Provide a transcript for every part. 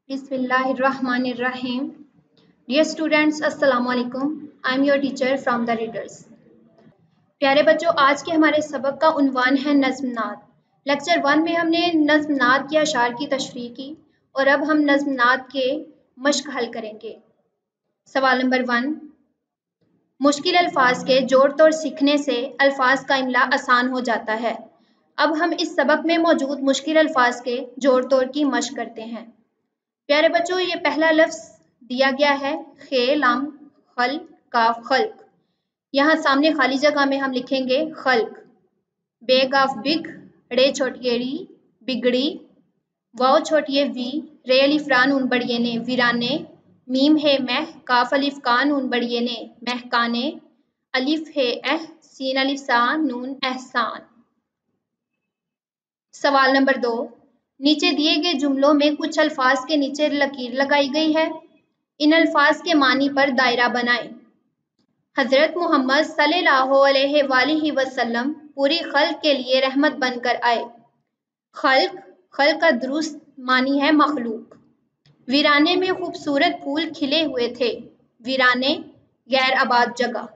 Bismillahirrahmanirrahim. Dear students, Assalamu alaikum. I am your teacher from the readers. प्यारे बच्चों, आज के हमारे सबक का उन्वान है नज़्म नात। लेक्चर 1 में हमने नज़्म नात के अशार की तशरीह की और अब हम नज़्म नात के मश्क हल करेंगे। सवाल नंबर 1, मुश्किल अल्फाज के जोड़ तोड़ सीखने से अल्फाज का इमला आसान हो जाता है। अब हम इस सबक में मौजूद मुश्किल अल्फाज के जोड़ तोड़ की मश्क करते हैं। प्यारे बच्चों, ये पहला लफ्ज़ दिया गया है खे लाम खल काफ खल्क। यहाँ सामने खाली जगह में हम लिखेंगे खल्क। बे काफ बिग, रे छोटिए री बिगड़ी, वाओ छोटिए वी, रे अलिफ रा नून बड़िए ने वीराने, मीम है मह, काफ अलिफ का नून बड़िए ने महकाने, अलिफ है एह, सीन अलिफ सा नून एहसान। सवाल नंबर 2, नीचे दिए गए जुमलों में कुछ अल्फाज के नीचे लकीर लगाई गई है। इन अल्फाज के मानी पर दायरा बनाएं। हज़रत मोहम्मद सल्लल्लाहु अलैहि वसल्लम पूरी खल्क के लिए रहमत बनकर आए। खल्क का दुरुस्त मानी है मखलूक। वीराने में खूबसूरत फूल खिले हुए थे। वीराने गैर आबाद जगह।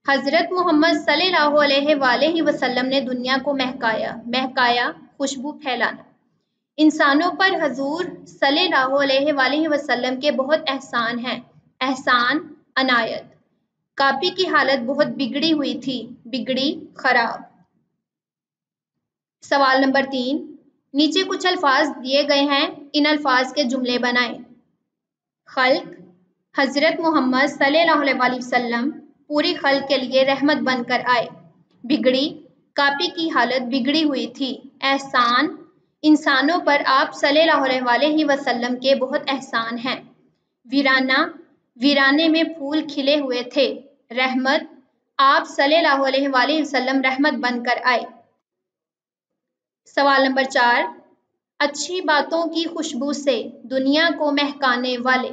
हज़रत मोहम्मद सल्लल्लाहु अलैहि वसल्लम ने दुनिया को महकाया खुशबू फैलाना। इंसानों पर हजूर सल्लल्लाहु अलैहि वसल्लम के बहुत एहसान हैं। एहसान अनायत। कापी की हालत बहुत बिगड़ी हुई थी। बिगड़ी खराब। सवाल नंबर 3, नीचे कुछ अल्फाज दिए गए हैं, इन अल्फाज के जुमले बनाएं। खल्क, हज़रत मोहम्मद सल्लल्लाहु अलैहि वसल्लम पूरी खल्क के लिए रहमत बनकर आए। बिगड़ी, कापी की हालत बिगड़ी हुई थी। एहसान, इंसानों पर आप सल्लल्लाहु अलैहि वसल्लम के बहुत एहसान हैं। वीराना, वीराने में फूल खिले हुए थे। रहमत, आप सल्लल्लाहु अलैहि वसल्लम रहमत बनकर आए। सवाल नंबर 4, अच्छी बातों की खुशबू से दुनिया को महकाने वाले।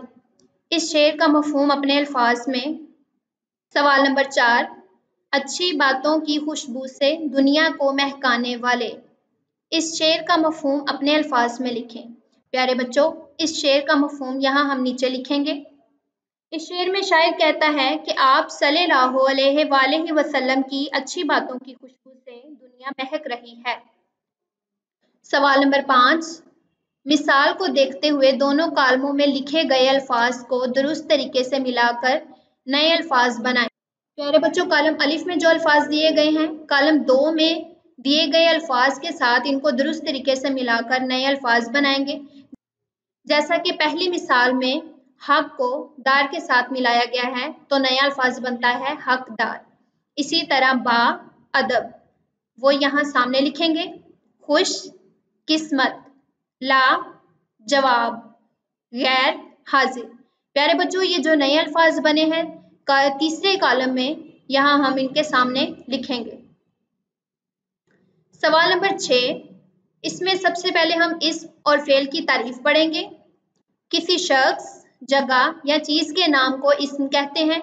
इस शेर का मफहूम अपने अल्फाज में। सवाल नंबर 4, अच्छी बातों की खुशबू से दुनिया को महकाने वाले। इस शेर का मफहूम अपने अल्फाज में लिखें। प्यारे बच्चों, इस शेर का मफहूम यहाँ हम नीचे लिखेंगे। इस शेर में शायर कहता है कि आप सल्लल्लाहु अलैहि वसल्लम की अच्छी बातों की खुशबू से दुनिया महक रही है। सवाल नंबर 5, मिसाल को देखते हुए दोनों कालमों में लिखे गए अल्फाज को दुरुस्त तरीके से मिलाकर नए अल्फाज बनाएं। प्यारे बच्चों, कॉलम अलिफ में जो अल्फाज दिए गए हैं, कॉलम 2 में दिए गए अल्फाज के साथ इनको दुरुस्त तरीके से मिलाकर नए अल्फाज बनाएंगे। जैसा कि पहली मिसाल में हक को दार के साथ मिलाया गया है तो नया अल्फाज बनता है हकदार। इसी तरह बा अदब, वो यहाँ सामने लिखेंगे। खुश किस्मत, ला जवाब, गैर हाजिर। प्यारे बच्चों, ये जो नए अल्फाज बने हैं तीसरे कॉलम में, यहाँ हम इनके सामने लिखेंगे। सवाल नंबर 6, इसमें सबसे पहले हम इस्म और फेल की तारीफ पढ़ेंगे। किसी शख्स, जगह या चीज के नाम को इस्म कहते हैं।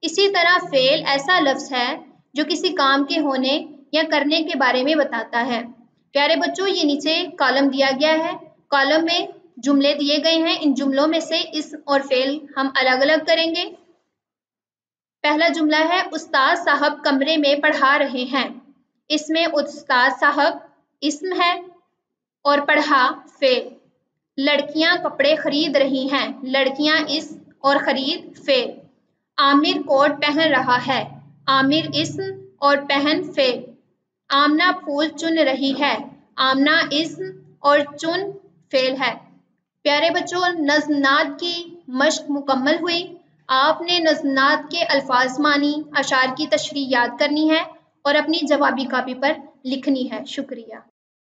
इसी तरह फेल ऐसा लफ्ज है जो किसी काम के होने या करने के बारे में बताता है। प्यारे बच्चों, ये नीचे कॉलम दिया गया है। कॉलम में जुमले दिए गए हैं। इन जुमलों में से इस्म और फेल हम अलग अलग करेंगे। पहला जुमला है, उस्ताद साहब कमरे में पढ़ा रहे हैं। इसमें उस्ताद साहब इस्म है और पढ़ा फेल। लड़कियां कपड़े खरीद रही हैं। लड़कियां इस्म और खरीद फेल। आमिर कोट पहन रहा है। आमिर इस्म और पहन फेल। आमना फूल चुन रही है। आमना इस्म और चुन फेल है। प्यारे बच्चों, नज़्म नात की मश्क मुकम्मल हुई। आपने नज़्म नात के अल्फाज मानी, अशार की तशरीह याद करनी है और अपनी जवाबी कापी पर लिखनी है। शुक्रिया।